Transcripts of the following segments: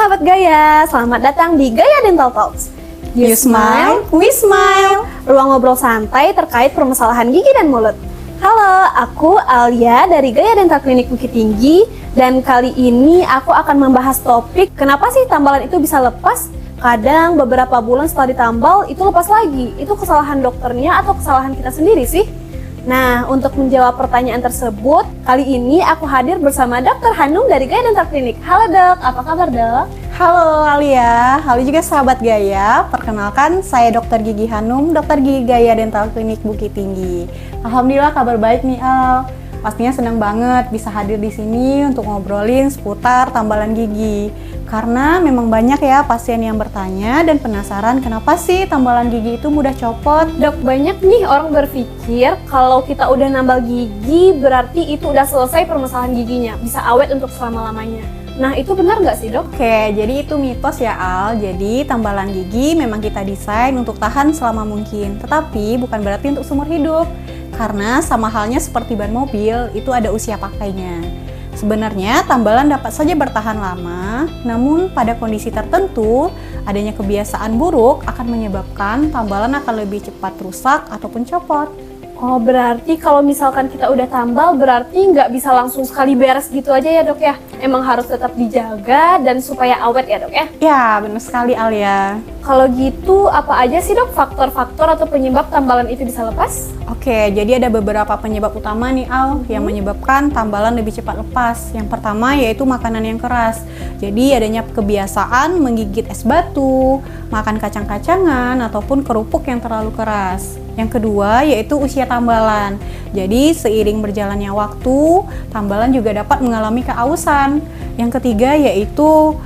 sahabat Gaya, selamat datang di Gaya Dental Talks. You smile, we smile. Ruang ngobrol santai terkait permasalahan gigi dan mulut. Halo, aku Alia dari Gaya Dental Klinik Bukit Tinggi. Dan kali ini aku akan membahas topik kenapa sih tambalan itu bisa lepas. Kadang beberapa bulan setelah ditambal itu lepas lagi. Itu kesalahan dokternya atau kesalahan kita sendiri sih? Nah, untuk menjawab pertanyaan tersebut, kali ini aku hadir bersama Dr. Hanum dari Gaya Dental Klinik. Halo dok, apa kabar dok? Halo Alia, halo juga sahabat Gaya. Perkenalkan, saya Dr. Gigi Hanum, dokter gigi Gaya Dental Klinik Bukit Tinggi. Alhamdulillah kabar baik nih Al. Pastinya senang banget bisa hadir di sini untuk ngobrolin seputar tambalan gigi. Karena memang banyak ya pasien yang bertanya dan penasaran kenapa sih tambalan gigi itu mudah copot. Dok, banyak nih orang berpikir kalau kita udah nambal gigi berarti itu udah selesai permasalahan giginya, bisa awet untuk selama-lamanya. Nah, itu benar nggak sih dok? Oke, jadi itu mitos ya Al. Jadi tambalan gigi memang kita desain untuk tahan selama mungkin, tetapi bukan berarti untuk seumur hidup. Karena sama halnya seperti ban mobil, itu ada usia pakainya. Sebenarnya tambalan dapat saja bertahan lama, namun pada kondisi tertentu, adanya kebiasaan buruk akan menyebabkan tambalan akan lebih cepat rusak ataupun copot. Oh, berarti kalau misalkan kita udah tambal berarti nggak bisa langsung sekali beres gitu aja ya dok ya? Emang harus tetap dijaga dan supaya awet ya dok ya? Ya, benar sekali Alia. Kalau gitu, apa aja sih dok faktor-faktor atau penyebab tambalan itu bisa lepas? Oke, jadi ada beberapa penyebab utama nih Al yang menyebabkan tambalan lebih cepat lepas. Yang pertama yaitu makanan yang keras. Jadi adanya kebiasaan menggigit es batu, makan kacang-kacangan ataupun kerupuk yang terlalu keras. Yang kedua yaitu usia tambalan. Jadi seiring berjalannya waktu, tambalan juga dapat mengalami keausan. Yang ketiga yaitu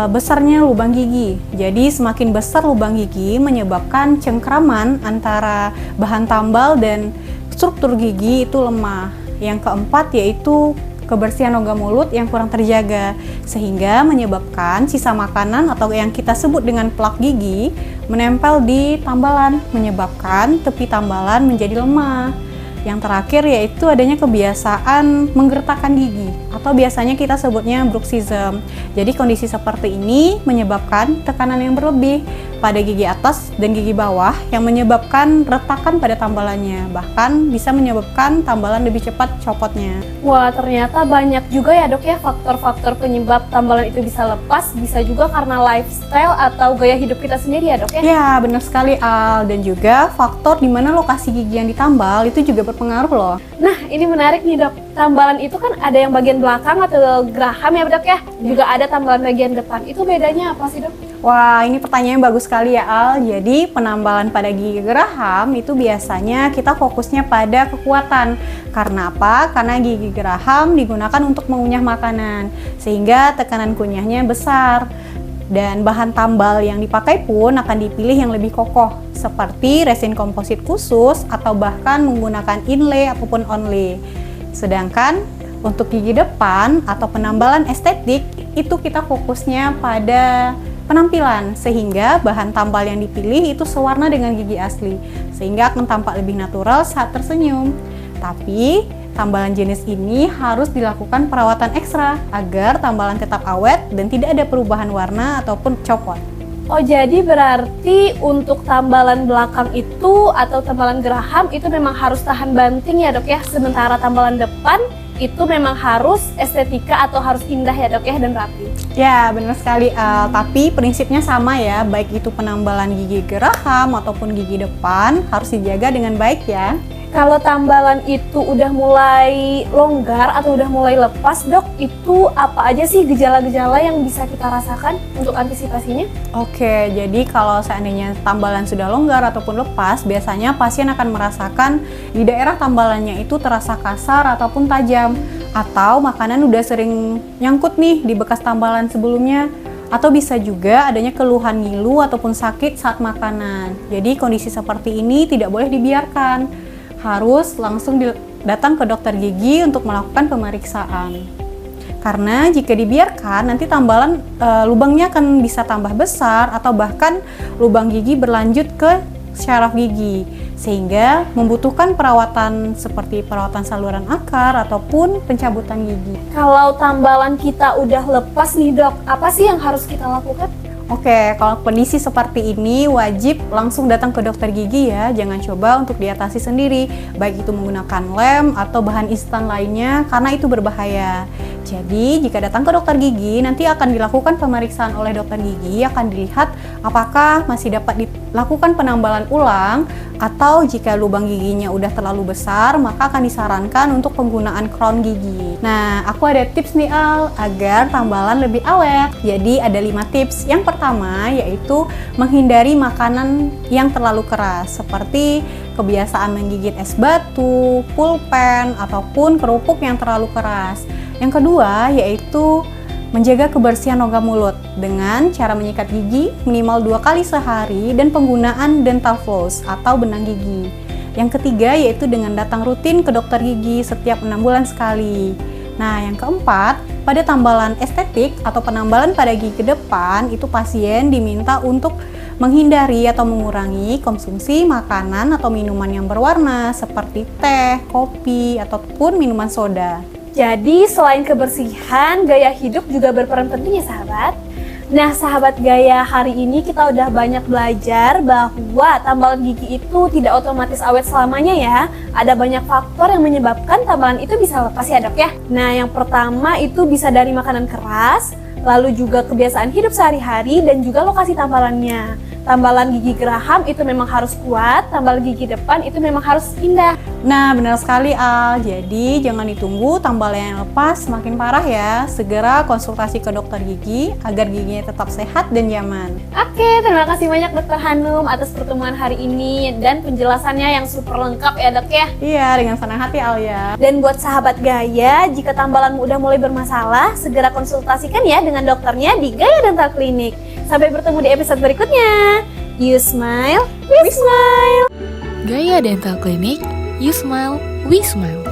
besarnya lubang gigi. Jadi semakin besar lubang gigi menyebabkan cengkraman antara bahan tambal dan struktur gigi itu lemah. Yang keempat yaitu kebersihan rongga mulut yang kurang terjaga, sehingga menyebabkan sisa makanan atau yang kita sebut dengan plak gigi menempel di tambalan, menyebabkan tepi tambalan menjadi lemah. Yang terakhir yaitu adanya kebiasaan menggertakkan gigi atau biasanya kita sebutnya bruxism. Jadi kondisi seperti ini menyebabkan tekanan yang berlebih pada gigi atas dan gigi bawah yang menyebabkan retakan pada tambalannya, bahkan bisa menyebabkan tambalan lebih cepat copotnya. Wah, ternyata banyak juga ya dok ya faktor-faktor penyebab tambalan itu bisa lepas. Bisa juga karena lifestyle atau gaya hidup kita sendiri ya dok ya? Ya, benar sekali Al. Dan juga faktor di mana lokasi gigi yang ditambal itu juga berpengaruh loh. Nah, ini menarik nih dok. Tambalan itu kan ada yang bagian belakang atau geraham ya dok ya? Juga ada tambalan bagian depan. Itu bedanya apa sih dok? Wah, ini pertanyaan bagus sekali ya Al. Jadi penambalan pada gigi geraham itu biasanya kita fokusnya pada kekuatan. Karena apa? Karena gigi geraham digunakan untuk mengunyah makanan, sehingga tekanan kunyahnya besar. Dan bahan tambal yang dipakai pun akan dipilih yang lebih kokoh, seperti resin komposit khusus atau bahkan menggunakan inlay ataupun onlay. Sedangkan untuk gigi depan atau penambalan estetik itu kita fokusnya pada penampilan, sehingga bahan tambal yang dipilih itu sewarna dengan gigi asli, sehingga akan tampak lebih natural saat tersenyum. Tapi tambalan jenis ini harus dilakukan perawatan ekstra agar tambalan tetap awet dan tidak ada perubahan warna ataupun copot. Oh, jadi berarti untuk tambalan belakang itu atau tambalan geraham itu memang harus tahan banting ya dok ya, sementara tambalan depan itu memang harus estetika atau harus indah ya dok ya dan rapi. Ya, benar sekali Al. Tapi prinsipnya sama ya, baik itu penambalan gigi geraham ataupun gigi depan harus dijaga dengan baik ya. Kalau tambalan itu udah mulai longgar atau udah mulai lepas dok, itu apa aja sih gejala-gejala yang bisa kita rasakan untuk antisipasinya? Oke, jadi kalau seandainya tambalan sudah longgar ataupun lepas, biasanya pasien akan merasakan di daerah tambalannya itu terasa kasar ataupun tajam, atau makanan udah sering nyangkut nih di bekas tambalan sebelumnya, atau bisa juga adanya keluhan ngilu ataupun sakit saat makanan. Jadi kondisi seperti ini tidak boleh dibiarkan, harus langsung datang ke dokter gigi untuk melakukan pemeriksaan. Karena jika dibiarkan nanti tambalan lubangnya akan bisa tambah besar atau bahkan lubang gigi berlanjut ke syaraf gigi, sehingga membutuhkan perawatan seperti perawatan saluran akar ataupun pencabutan gigi. Kalau tambalan kita udah lepas nih dok, apa sih yang harus kita lakukan? Oke, kalau kondisi seperti ini wajib langsung datang ke dokter gigi ya. Jangan coba untuk diatasi sendiri, baik itu menggunakan lem atau bahan instan lainnya karena itu berbahaya. Jadi, jika datang ke dokter gigi, nanti akan dilakukan pemeriksaan oleh dokter gigi, akan dilihat apakah masih dapat dilakukan penambalan ulang atau jika lubang giginya udah terlalu besar, maka akan disarankan untuk penggunaan crown gigi. Nah, aku ada tips nih Al, agar tambalan lebih awet. Jadi, ada 5 tips. Yang pertama yaitu menghindari makanan yang terlalu keras, seperti kebiasaan menggigit es batu, pulpen, ataupun kerupuk yang terlalu keras. Yang kedua yaitu menjaga kebersihan rongga mulut dengan cara menyikat gigi minimal 2 kali sehari dan penggunaan dental floss atau benang gigi. Yang ketiga yaitu dengan datang rutin ke dokter gigi setiap 6 bulan sekali. Nah, yang keempat, pada tambalan estetik atau penambalan pada gigi ke depan, itu pasien diminta untuk menghindari atau mengurangi konsumsi makanan atau minuman yang berwarna seperti teh, kopi, ataupun minuman soda. Jadi selain kebersihan, gaya hidup juga berperan penting ya sahabat. Nah sahabat gaya, hari ini kita udah banyak belajar bahwa tambalan gigi itu tidak otomatis awet selamanya ya. Ada banyak faktor yang menyebabkan tambalan itu bisa lepas ya dok ya. Nah yang pertama itu bisa dari makanan keras, lalu juga kebiasaan hidup sehari-hari dan juga lokasi tambalannya. Tambalan gigi geraham itu memang harus kuat, tambalan gigi depan itu memang harus indah. Nah, benar sekali Al. Jadi, jangan ditunggu tambalan yang lepas makin parah ya. Segera konsultasi ke dokter gigi agar giginya tetap sehat dan nyaman. Oke, terima kasih banyak Dokter Hanum atas pertemuan hari ini dan penjelasannya yang super lengkap ya dok ya. Iya, dengan senang hati Al ya. Dan buat sahabat Gaya, jika tambalanmu udah mulai bermasalah, segera konsultasikan ya dengan dokternya di Gaya Dental Clinic. Sampai bertemu di episode berikutnya. You smile, we smile. Gaya Dental Clinic, you smile, we smile.